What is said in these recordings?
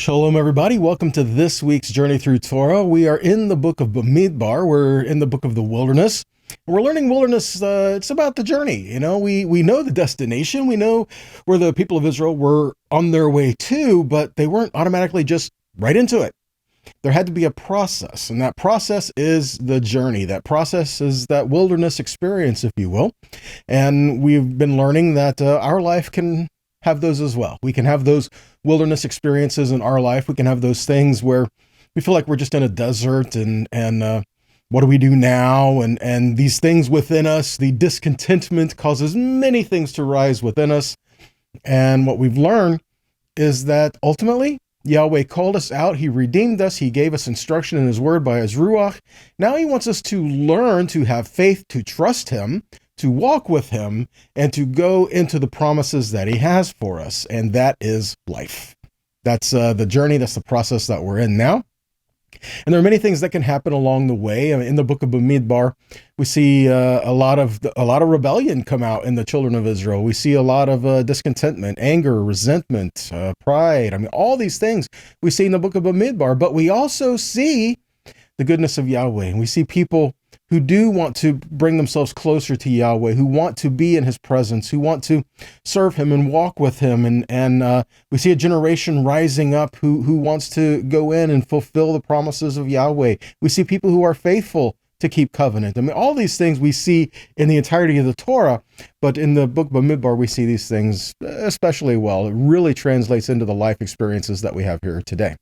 Shalom, everybody. Welcome to this week's Journey Through Torah. We are in the book of Bamidbar. We're in the book of the wilderness. We're learning wilderness. It's about the journey. You know, we know the destination. We know where the people of Israel were on their way to, but they weren't automatically just right into it. There had to be a process, and that process is the journey. That process is that wilderness experience, if you will. And we've been learning that our life can have those as well. We can have those wilderness experiences in our life. We can have those things where we feel like we're just in a desert and what do we do now? And these things within us, the discontentment causes many things to rise within us. And what we've learned is that ultimately Yahweh called us out. He redeemed us. He gave us instruction in his word by his Ruach. Now he wants us to learn to have faith, to trust him, to walk with him, and to go into the promises that he has for us. And that is life. That's the journey. That's the process that we're in now. And there are many things that can happen along the way. I mean, in the book of Bamidbar, we see a lot of rebellion come out in the children of Israel. We see a lot of discontentment, anger, resentment, pride. I mean, all these things we see in the book of Bamidbar. But we also see the goodness of Yahweh. And we see people who do want to bring themselves closer to Yahweh, who want to be in his presence, who want to serve him and walk with him. And we see a generation rising up who wants to go in and fulfill the promises of Yahweh. We see people who are faithful to keep covenant. I mean, all these things we see in the entirety of the Torah, but in the book of Bamidbar, we see these things especially well. It really translates into the life experiences that we have here today.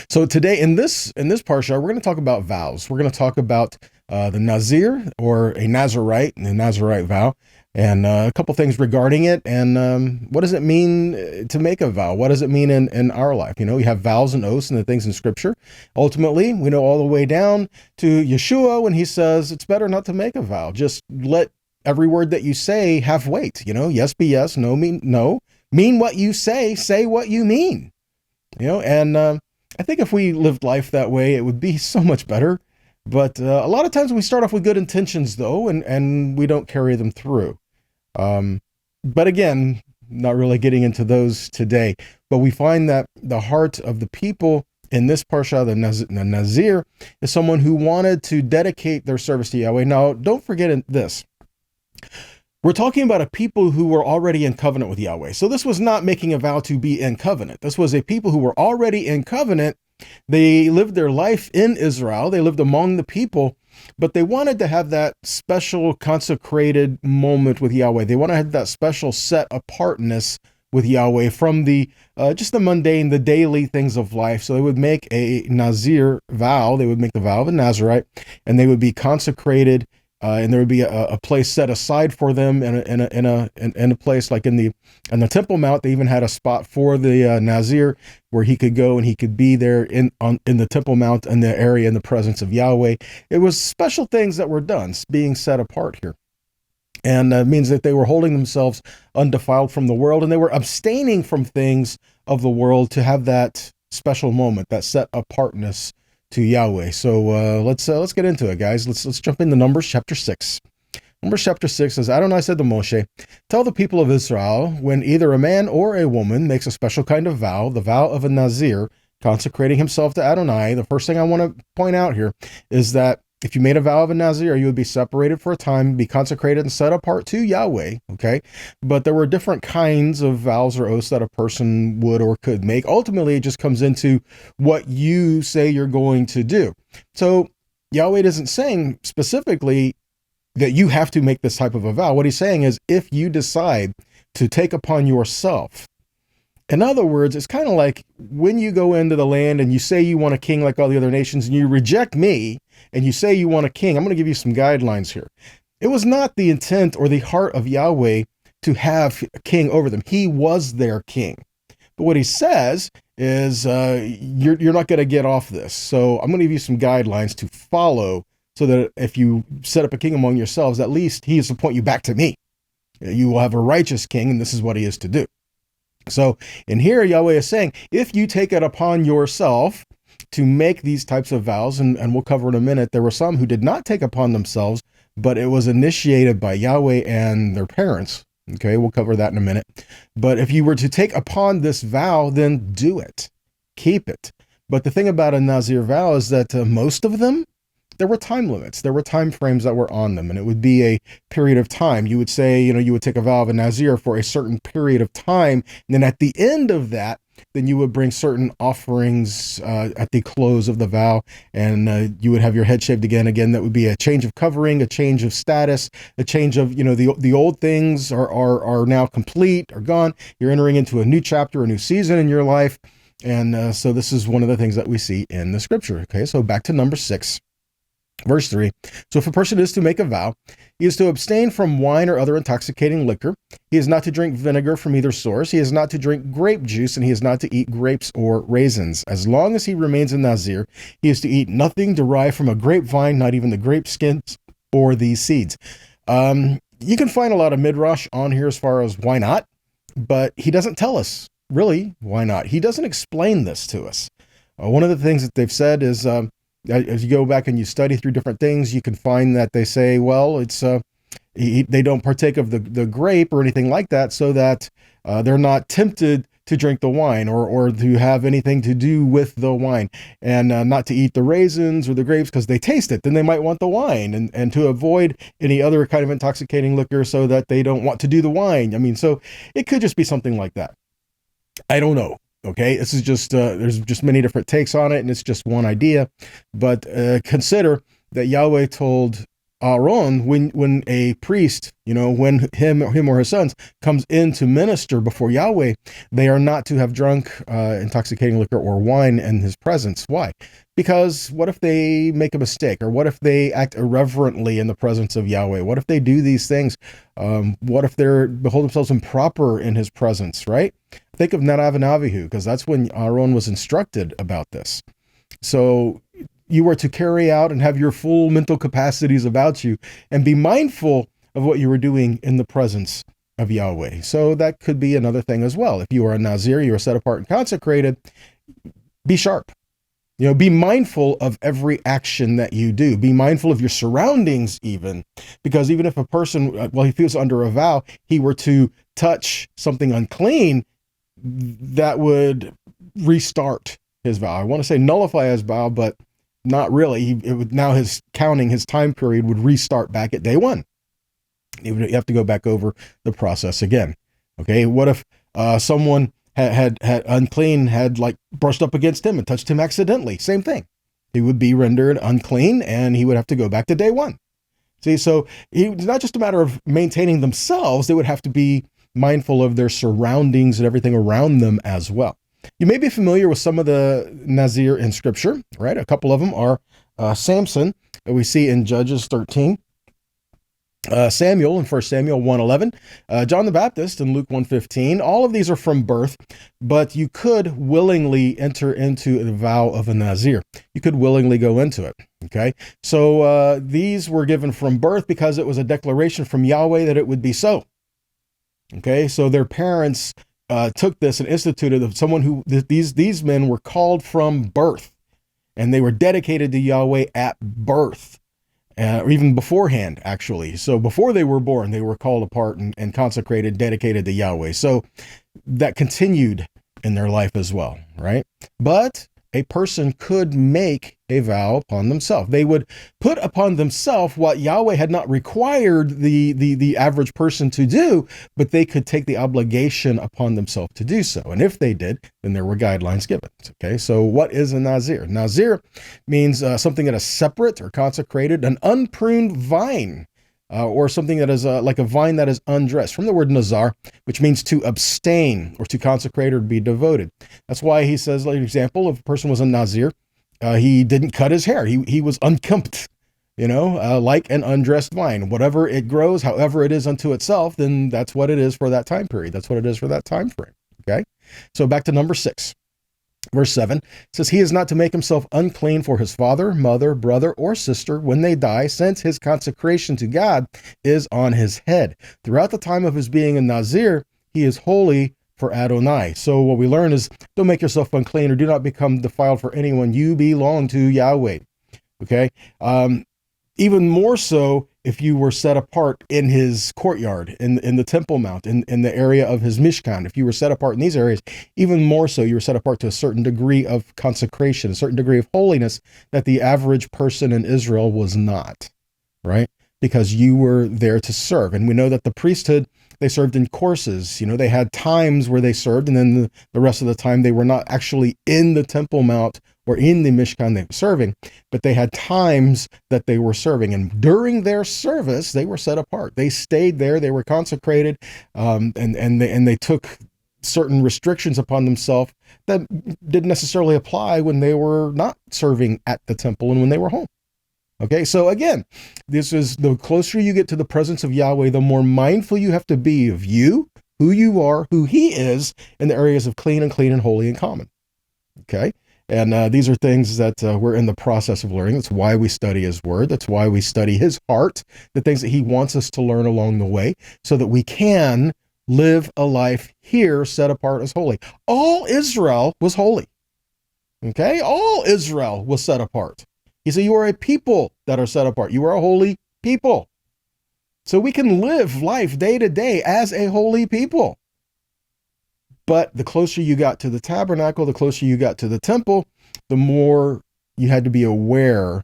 So today in this parsha, we're going to talk about vows. We're going to talk about the Nazir, or a nazirite, and the nazirite vow, and a couple things regarding it, and what does it mean to make a vow? What does it mean in our life? You know, we have vows and oaths and the things in Scripture. Ultimately, we know all the way down to Yeshua when he says it's better not to make a vow. Just let every word that you say have weight. You know, yes be yes, no mean no. Mean what you say what you mean. You know, and I think if we lived life that way, it would be so much better. But a lot of times we start off with good intentions, though, and we don't carry them through. But again, not really getting into those today. But we find that the heart of the people in this parsha, the Nazir, is someone who wanted to dedicate their service to Yahweh. Now, don't forget this. We're talking about a people who were already in covenant with Yahweh. So this was not making a vow to be in covenant. This was a people who were already in covenant. They lived their life in Israel. They lived among the people, but they wanted to have that special consecrated moment with Yahweh. They want to have that special set apartness with Yahweh from the just the mundane, the daily things of life. So they would make a Nazir vow. They would make the vow of a Nazirite, and they would be consecrated. And there would be a place set aside for them in a place like in the Temple Mount. They even had a spot for the Nazir where he could go and he could be there in the Temple Mount in the area in the presence of Yahweh. It was special things that were done, being set apart here. And it means that they were holding themselves undefiled from the world, and they were abstaining from things of the world to have that special moment, that set apartness to Yahweh. So let's get into it, guys. Let's jump into Numbers chapter 6. Numbers chapter 6 says, Adonai said to Moshe, tell the people of Israel, when either a man or a woman makes a special kind of vow, the vow of a Nazir, consecrating himself to Adonai, the first thing I want to point out here is that if you made a vow of a Nazir, you would be separated for a time, be consecrated and set apart to Yahweh, okay? But there were different kinds of vows or oaths that a person would or could make. Ultimately, it just comes into what you say you're going to do. So Yahweh isn't saying specifically that you have to make this type of a vow. What he's saying is if you decide to take upon yourself, in other words, it's kind of like when you go into the land and you say you want a king like all the other nations and you reject me and you say you want a king. I'm going to give you some guidelines here. It was not the intent or the heart of Yahweh to have a king over them. He was their king. But what he says is you're not going to get off this. So I'm going to give you some guidelines to follow so that if you set up a king among yourselves, at least he is to point you back to me. You will have a righteous king, and this is what he is to do. So in here, Yahweh is saying, if you take it upon yourself to make these types of vows, and we'll cover in a minute, there were some who did not take upon themselves, but it was initiated by Yahweh and their parents. Okay, we'll cover that in a minute. But if you were to take upon this vow, then do it. keep it. But the thing about a Nazir vow is that most of them, there were time limits. There were time frames that were on them, and it would be a period of time. You would say, you would take a vow of a Nazir for a certain period of time, and then at the end of that, then you would bring certain offerings at the close of the vow, and you would have your head shaved again. Again, that would be a change of covering, a change of status, a change of, the old things are now complete, are gone. You're entering into a new chapter, a new season in your life. And so this is one of the things that we see in the scripture. Okay, so back to number 6. Verse 3, so if a person is to make a vow, he is to abstain from wine or other intoxicating liquor. He is not to drink vinegar from either source. He is not to drink grape juice, and he is not to eat grapes or raisins. As long as he remains a Nazir, he is to eat nothing derived from a grapevine, not even the grape skins or the seeds. You can find a lot of midrash on here as far as why not, but he doesn't tell us really why not. He doesn't explain this to us. One of the things that they've said is, as you go back and you study through different things, you can find that they say, well, it's they don't partake of the grape or anything like that, so that they're not tempted to drink the wine or to have anything to do with the wine, and not to eat the raisins or the grapes because they taste it. Then they might want the wine, and to avoid any other kind of intoxicating liquor so that they don't want to do the wine. I mean, so it could just be something like that. I don't know. Okay, this is just, there's just many different takes on it, and it's just one idea. But consider that Yahweh told Aaron, when a priest, when him or his sons comes in to minister before Yahweh, they are not to have drunk intoxicating liquor or wine in his presence. Why? Because what if they make a mistake, or what if they act irreverently in the presence of Yahweh? What if they do these things? What if they behold themselves improper in his presence, right? Think of Nadav and Avihu, because that's when Aaron was instructed about this. So you were to carry out and have your full mental capacities about you and be mindful of what you were doing in the presence of Yahweh. So that could be another thing as well. If you are a Nazir, you are set apart and consecrated, be sharp. Be mindful of every action that you do. Be mindful of your surroundings even, because even if a person, he feels under a vow, he were to touch something unclean, that would restart his vow. I want to say nullify his vow, but not really. It would, now his time period would restart back at day 1. You have to go back over the process again. Okay, what if someone had unclean, had like brushed up against him and touched him accidentally? Same thing. He would be rendered unclean, and he would have to go back to day 1. See, so it's not just a matter of maintaining themselves. They would have to be mindful of their surroundings and everything around them as well. You may be familiar with some of the Nazir in Scripture, right? A couple of them are Samson, that we see in Judges 13, Samuel in 1 Samuel 1:11, John the Baptist in Luke 1:15. All of these are from birth, but you could willingly enter into the vow of a Nazir. You could willingly go into it, okay? So these were given from birth because it was a declaration from Yahweh that it would be so. Okay, so their parents took this and instituted of someone who, these men were called from birth, and they were dedicated to Yahweh at birth, or even beforehand, actually. So before they were born, they were called apart and consecrated, dedicated to Yahweh. So that continued in their life as well, right? But a person could make a vow upon themselves. They would put upon themselves what Yahweh had not required the average person to do, but they could take the obligation upon themselves to do so. And if they did, then there were guidelines given. Okay, so what is a Nazir? Nazir means something that is separate or consecrated, an unpruned vine, or something that is like a vine that is undressed, from the word nazar, which means to abstain or to consecrate or to be devoted. That's why he says, like an example, if a person was a Nazir, he didn't cut his hair. He was unkempt, like an undressed vine. Whatever it grows, however it is unto itself, then that's what it is for that time period. That's what it is for that time frame. Okay, so back to number 6. Verse 7 says, he is not to make himself unclean for his father, mother, brother, or sister when they die, since his consecration to God is on his head. Throughout the time of his being a Nazir, he is holy for Adonai. So what we learn is, don't make yourself unclean or do not become defiled for anyone. You belong to Yahweh. Okay? Even more so if you were set apart in his courtyard, in the Temple Mount, in the area of his Mishkan. If you were set apart in these areas, even more so, you were set apart to a certain degree of consecration, a certain degree of holiness that the average person in Israel was not, right? Because you were there to serve. And we know that the priesthood, they served in courses. You know, they had times where they served, and then the rest of the time they were not actually in the Temple Mount or in the Mishkan they were serving, but they had times that they were serving. And during their service, they were set apart. They stayed there. They were consecrated, and they took certain restrictions upon themselves that didn't necessarily apply when they were not serving at the temple and when they were home. Okay, so again, this is the closer you get to the presence of Yahweh, the more mindful you have to be of you, who you are, who he is, in the areas of clean and holy and common. Okay, and these are things that we're in the process of learning. That's why we study his word. That's why we study his heart, the things that he wants us to learn along the way, so that we can live a life here set apart as holy. All Israel was holy. Okay, all Israel was set apart. He said, you are a people that are set apart. You are a holy people. So we can live life day to day as a holy people. But the closer you got to the tabernacle, the closer you got to the temple, the more you had to be aware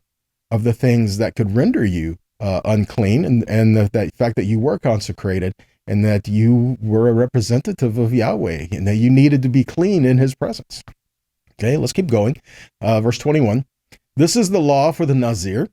of the things that could render you unclean, and the fact that you were consecrated and that you were a representative of Yahweh and that you needed to be clean in his presence. Okay, let's keep going. Verse 21. This is the law for the Nazir,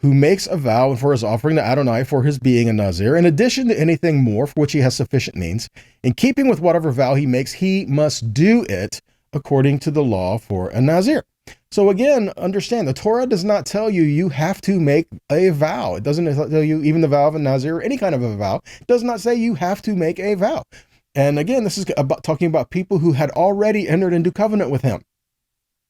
who makes a vow for his offering to Adonai for his being a Nazir, in addition to anything more for which he has sufficient means. In keeping with whatever vow he makes, he must do it according to the law for a Nazir. So again, understand, the Torah does not tell you you have to make a vow. It doesn't tell you even the vow of a Nazir or any kind of a vow. It does not say you have to make a vow. And again, this is about talking about people who had already entered into covenant with him.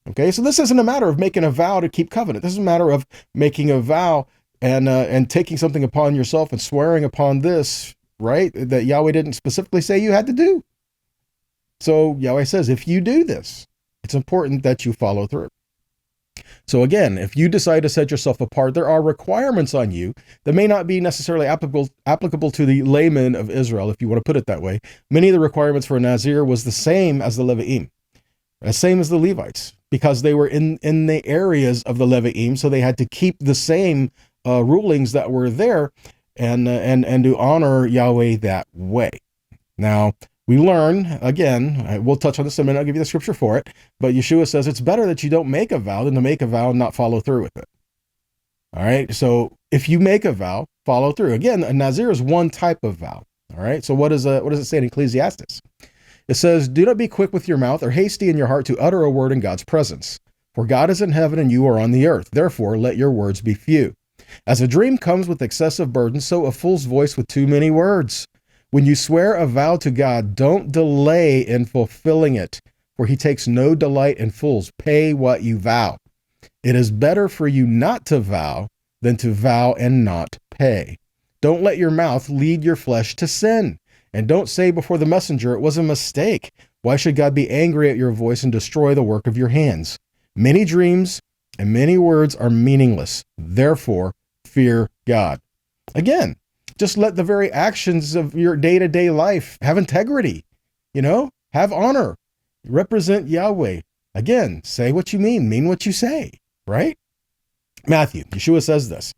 Okay, so this isn't a matter of making a vow to keep covenant. This is a matter of making a vow and taking something upon yourself and swearing upon this, right, that Yahweh didn't specifically say you had to do. So Yahweh says, if you do this, it's important that you follow through. So again, if you decide to set yourself apart, there are requirements on you that may not be necessarily applicable to the laymen of Israel, if you want to put it that way. Many of the requirements for a Nazir was the same as the Levi'im, the same as the Levites, because they were in the areas of the Levi'im, so they had to keep the same rulings that were there and to honor Yahweh that way. Now, we learn, again, we'll touch on this in a minute, I'll give you the scripture for it, but Yeshua says it's better that you don't make a vow than to make a vow and not follow through with it. All right, so if you make a vow, follow through. Again, a Nazir is one type of vow. All right, so what does it say in Ecclesiastes? It says, do not be quick with your mouth or hasty in your heart to utter a word in God's presence. For God is in heaven and you are on the earth. Therefore, let your words be few. As a dream comes with excessive burden, so a fool's voice with too many words. When you swear a vow to God, don't delay in fulfilling it, for he takes no delight in fools. Pay what you vow. It is better for you not to vow than to vow and not pay. Don't let your mouth lead your flesh to sin. And don't say before the messenger, it was a mistake. Why should God be angry at your voice and destroy the work of your hands? Many dreams and many words are meaningless. Therefore, fear God. Again, just let the very actions of your day-to-day life have integrity, have honor, represent Yahweh. Again, say what you mean what you say, right? Yeshua says this.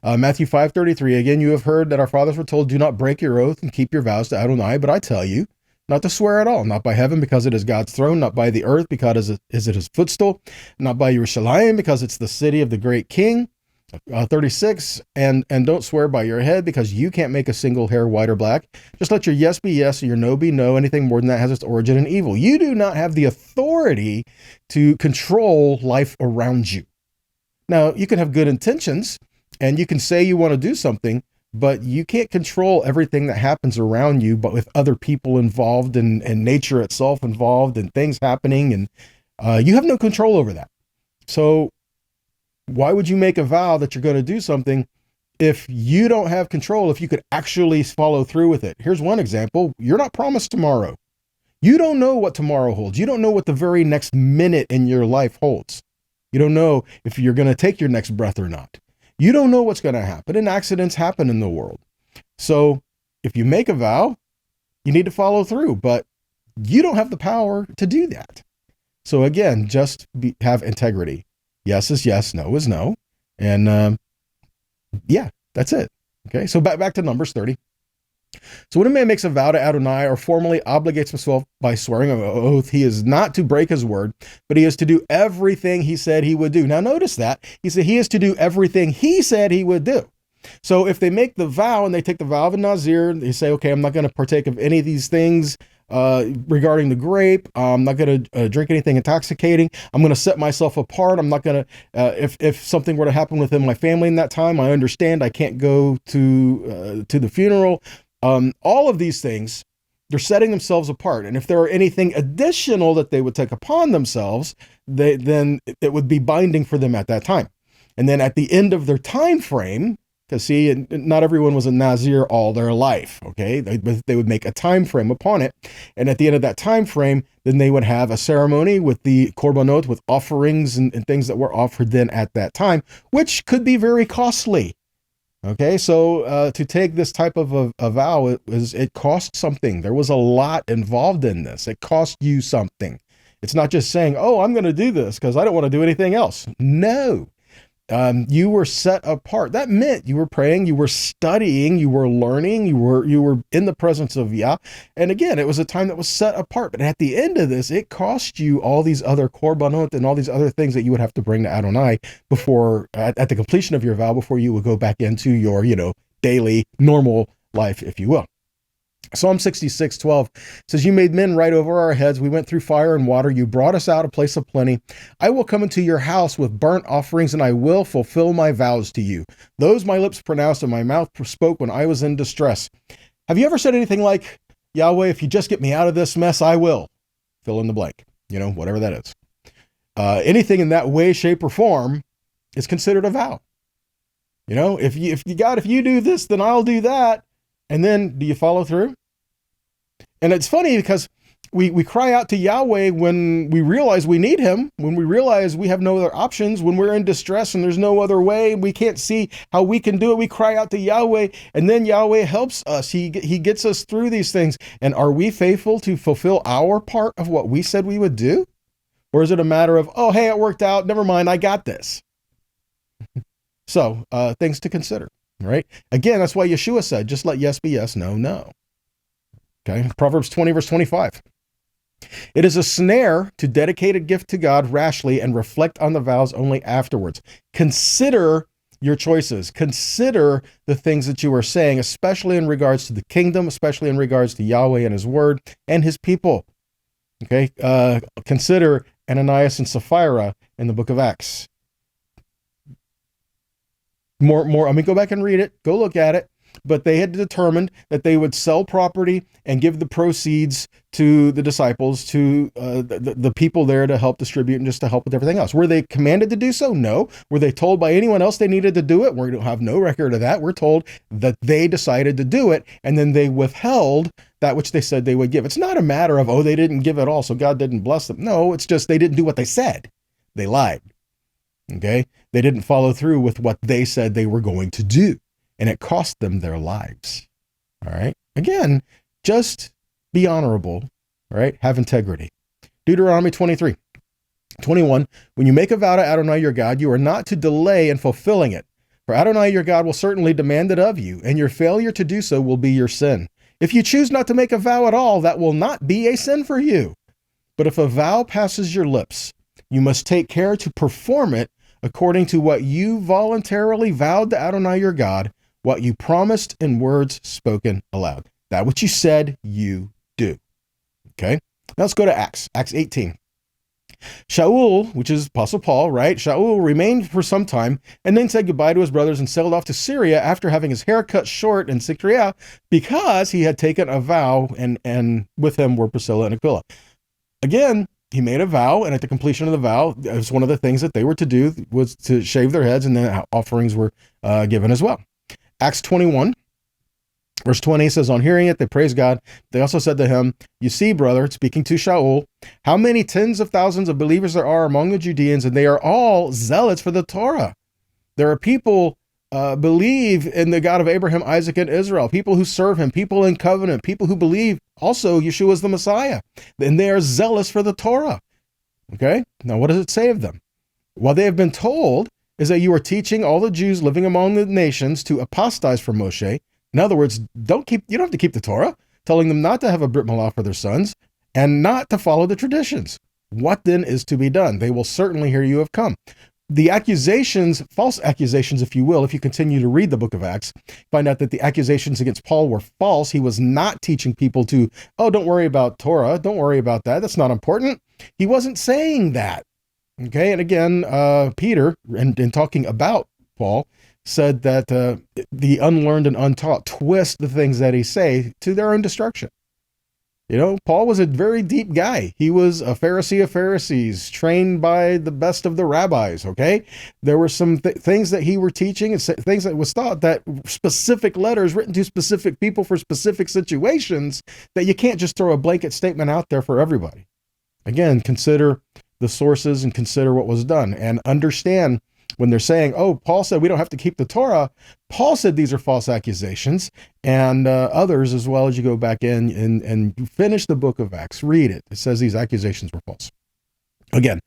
Matthew 5:33, again, you have heard that our fathers were told, do not break your oath and keep your vows to Adonai, but I tell you, not to swear at all, not by heaven because it is God's throne, not by the earth because it is his footstool, not by Yerushalayim because it's the city of the great king. 36, and don't swear by your head because you can't make a single hair white or black. Just let your yes be yes, or your no be no. Anything more than that has its origin in evil. You do not have the authority to control life around you. Now, you can have good intentions, and you can say you want to do something, but you can't control everything that happens around you, but with other people involved and nature itself involved and things happening, and you have no control over that. So why would you make a vow that you're going to do something if you don't have control, if you could actually follow through with it? Here's one example. You're not promised tomorrow. You don't know what tomorrow holds. You don't know what the very next minute in your life holds. You don't know if you're going to take your next breath or not. You don't know what's going to happen, and accidents happen in the world. So if you make a vow, you need to follow through, but you don't have the power to do that. So again, just have integrity. Yes is yes, no is no. And yeah, that's it. Okay, so back to Numbers 30. So when a man makes a vow to Adonai or formally obligates himself by swearing an oath, he is not to break his word, but he is to do everything he said he would do. Now notice that. He said he is to do everything he said he would do. So if they make the vow and they take the vow of a Nazir, they say, okay, I'm not going to partake of any of these things regarding the grape. I'm not going to drink anything intoxicating. I'm going to set myself apart. I'm not going to, if something were to happen within my family in that time, I understand I can't go to the funeral. All of these things, they're setting themselves apart. And if there are anything additional that they would take upon themselves, then it would be binding for them at that time. And then at the end of their time frame, because see, not everyone was a Nazir all their life, okay? They would make a time frame upon it. And at the end of that time frame, then they would have a ceremony with the korbanot, with offerings and things that were offered then at that time, which could be very costly. Okay, so to take this type of a vow, it cost something. There was a lot involved in this. It cost you something. It's not just saying, oh, I'm going to do this because I don't want to do anything else. No. You were set apart. That meant you were praying, you were studying, you were learning, you were in the presence of Yah. And again, it was a time that was set apart. But at the end of this, it cost you all these other korbanot and all these other things that you would have to bring to Adonai before, at the completion of your vow, before you would go back into your, daily normal life, if you will. Psalm 66:12 says, you made men right over our heads. We went through fire and water. You brought us out a place of plenty. I will come into your house with burnt offerings, and I will fulfill my vows to you. Those my lips pronounced and my mouth spoke when I was in distress. Have you ever said anything like, Yahweh, if you just get me out of this mess, I will fill in the blank, whatever that is. Anything in that way, shape, or form is considered a vow. If you do this, then I'll do that. And then do you follow through? And it's funny because we cry out to Yahweh when we realize we need him, when we realize we have no other options, when we're in distress and there's no other way, we can't see how we can do it. We cry out to Yahweh, and then Yahweh helps us. He gets us through these things. And are we faithful to fulfill our part of what we said we would do? Or is it a matter of, oh, hey, it worked out. Never mind. I got this. So things to consider. Right? Again, that's why Yeshua said, just let yes be yes, no, no. Okay. Proverbs 20, verse 25. It is a snare to dedicate a gift to God rashly and reflect on the vows only afterwards. Consider your choices. Consider the things that you are saying, especially in regards to the kingdom, especially in regards to Yahweh and his word and his people. Okay. Consider Ananias and Sapphira in the book of Acts. Go back and read it, go look at it, but they had determined that they would sell property and give the proceeds to the disciples, to the people there to help distribute and just to help with everything else. Were they commanded to do so? No. Were they told by anyone else they needed to do it? We don't have no record of that. We're told that they decided to do it, and then they withheld that which they said they would give. It's not a matter of, oh, they didn't give it all, so God didn't bless them. No, it's just they didn't do what they said. They lied. Okay? They didn't follow through with what they said they were going to do, and it cost them their lives. All right? Again, just be honorable, all right? Have integrity. Deuteronomy 23:21, when you make a vow to Adonai your God, you are not to delay in fulfilling it, for Adonai your God will certainly demand it of you, and your failure to do so will be your sin. If you choose not to make a vow at all, that will not be a sin for you. But if a vow passes your lips, you must take care to perform it according to what you voluntarily vowed to Adonai your God, what you promised in words spoken aloud. That which you said you do. Okay? Now let's go to Acts 18. Shaul, which is Apostle Paul, right? Shaul remained for some time and then said goodbye to his brothers and sailed off to Syria after having his hair cut short in Syria because he had taken a vow, and with him were Priscilla and Aquila. Again, he made a vow, and at the completion of the vow, it was one of the things that they were to do was to shave their heads, and then offerings were given as well. Acts 21, verse 20 says, on hearing it, they praised God. They also said to him, you see, brother, speaking to Shaul, how many tens of thousands of believers there are among the Judeans, and they are all zealots for the Torah. There are people believe in the God of Abraham, Isaac, and Israel, people who serve him, people in covenant, people who believe also Yeshua is the Messiah, and they are zealous for the Torah. Okay? Now, what does it say of them? What they have been told is that you are teaching all the Jews living among the nations to apostatize from Moshe. In other words, you don't have to keep the Torah, telling them not to have a Brit Milah for their sons and not to follow the traditions. What then is to be done? They will certainly hear you have come. The accusations, false accusations, if you will, if you continue to read the book of Acts, find out that the accusations against Paul were false. He was not teaching people to, oh, don't worry about Torah. Don't worry about that. That's not important. He wasn't saying that. Okay. And again, Peter, in talking about Paul, said that the unlearned and untaught twist the things that he say to their own destruction. You know, Paul was a very deep guy. He was a Pharisee of Pharisees, trained by the best of the rabbis, okay? There were some things that he were teaching and things that was taught, that specific letters written to specific people for specific situations, that you can't just throw a blanket statement out there for everybody. Again, consider the sources and consider what was done, and understand when they're saying, oh, Paul said we don't have to keep the Torah. Paul said these are false accusations, and others as well. As you go back in and you finish the book of Acts, read it. It says these accusations were false. Again,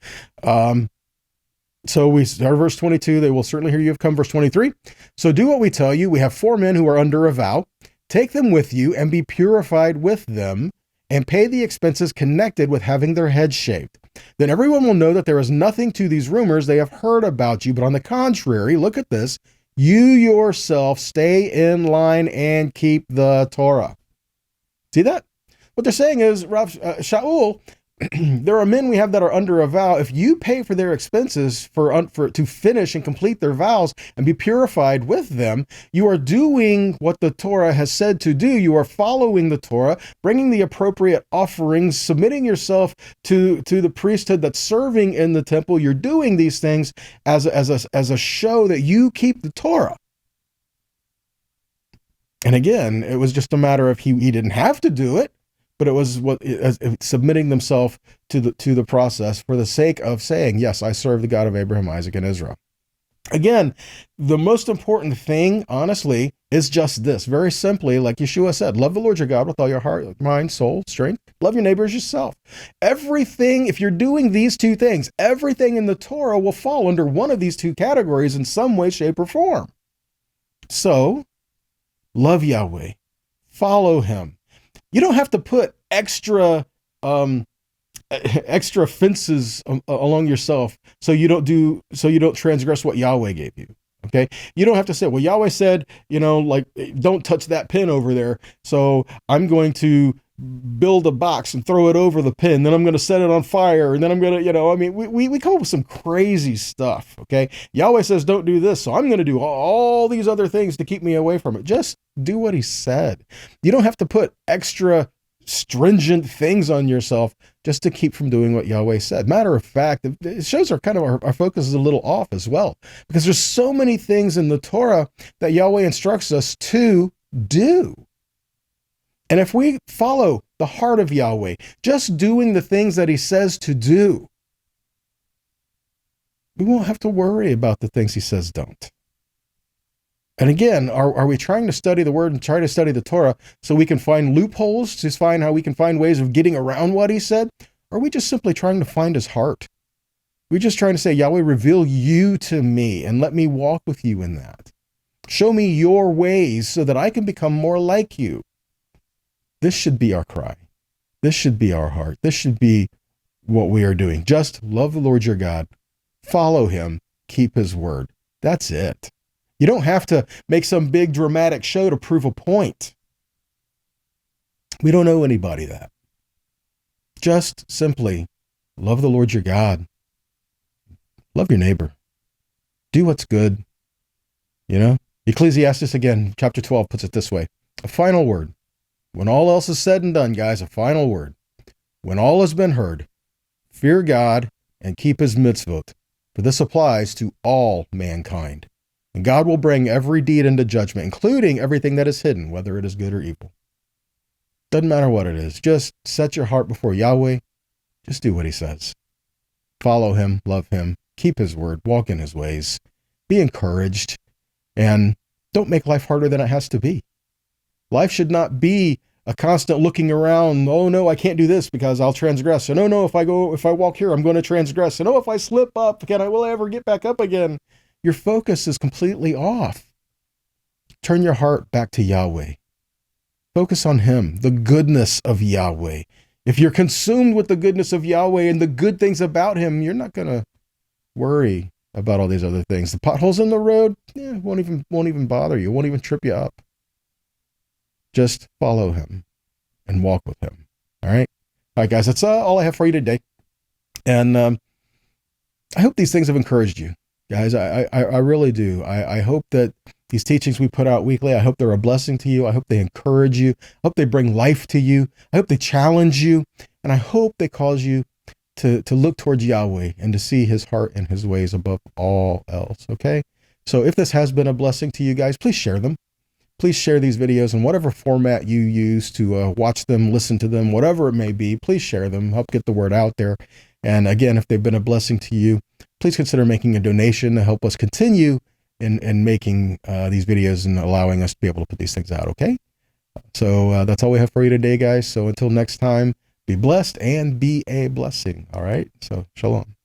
so we start verse 22, they will certainly hear you have come. Verse 23, so do what we tell you. We have 4 men who are under a vow. Take them with you and be purified with them, and pay the expenses connected with having their heads shaved. Then everyone will know that there is nothing to these rumors they have heard about you, but on the contrary, look at this, you yourself stay in line and keep the Torah. See that? What they're saying is, Shaul, there are men we have that are under a vow. If you pay for their expenses to finish and complete their vows and be purified with them, you are doing what the Torah has said to do. You are following the Torah, bringing the appropriate offerings, submitting yourself to the priesthood that's serving in the temple. You're doing these things as a show that you keep the Torah. And again, it was just a matter of he didn't have to do it, but it was submitting themselves to the process for the sake of saying, yes, I serve the God of Abraham, Isaac, and Israel. Again, the most important thing, honestly, is just this. Very simply, like Yeshua said, love the Lord your God with all your heart, mind, soul, strength. Love your neighbor as yourself. Everything, if you're doing these 2 things, everything in the Torah will fall under one of these 2 categories in some way, shape, or form. So, love Yahweh. Follow him. You don't have to put extra fences along yourself so you don't transgress what Yahweh gave you. Okay, you don't have to say, well, Yahweh said, don't touch that pin over there, so I'm going to build a box and throw it over the pin, then I'm going to set it on fire, and then I'm going to, we come up with some crazy stuff. Okay, Yahweh says don't do this, so I'm going to do all these other things to keep me away from it. Just do what he said. You don't have to put extra stringent things on yourself just to keep from doing what Yahweh said. Matter of fact, it shows our focus is a little off as well, because there's so many things in the Torah that Yahweh instructs us to do. And if we follow the heart of Yahweh, just doing the things that he says to do, we won't have to worry about the things he says don't. And again, are we trying to study the word and try to study the Torah so we can find loopholes, to find how we can find ways of getting around what he said? Or are we just simply trying to find his heart? We're just trying to say, Yahweh, reveal you to me and let me walk with you in that. Show me your ways so that I can become more like you. This should be our cry. This should be our heart. This should be what we are doing. Just love the Lord your God, follow him, keep his word. That's it. You don't have to make some big dramatic show to prove a point. We don't owe anybody that. Just simply love the Lord your God. Love your neighbor. Do what's good. Ecclesiastes again, chapter 12 puts it this way. A final word. When all else is said and done, guys, a final word. When all has been heard, fear God and keep his mitzvot, for this applies to all mankind. And God will bring every deed into judgment, including everything that is hidden, whether it is good or evil. Doesn't matter what it is. Just set your heart before Yahweh. Just do what he says. Follow him, love him, keep his word, walk in his ways. Be encouraged. And don't make life harder than it has to be. Life should not be a constant looking around. Oh no, I can't do this because I'll transgress. And oh no, if I walk here, I'm going to transgress. And oh, if I slip up, will I ever get back up again? Your focus is completely off. Turn your heart back to Yahweh. Focus on Him, the goodness of Yahweh. If you're consumed with the goodness of Yahweh and the good things about Him, you're not going to worry about all these other things. The potholes in the road, won't even bother you. Won't even trip you up. Just follow Him and walk with Him. All right? All right, guys, that's all I have for you today. And I hope these things have encouraged you, guys. I really do. I hope that these teachings we put out weekly, I hope they're a blessing to you. I hope they encourage you. I hope they bring life to you. I hope they challenge you. And I hope they cause you to look towards Yahweh and to see His heart and His ways above all else. Okay? So if this has been a blessing to you guys, please share them. Please share these videos in whatever format you use to watch them, listen to them, whatever it may be. Please share them. Help get the word out there. And again, if they've been a blessing to you, please consider making a donation to help us continue in making these videos and allowing us to be able to put these things out, okay? So that's all we have for you today, guys. So until next time, be blessed and be a blessing, all right? So shalom.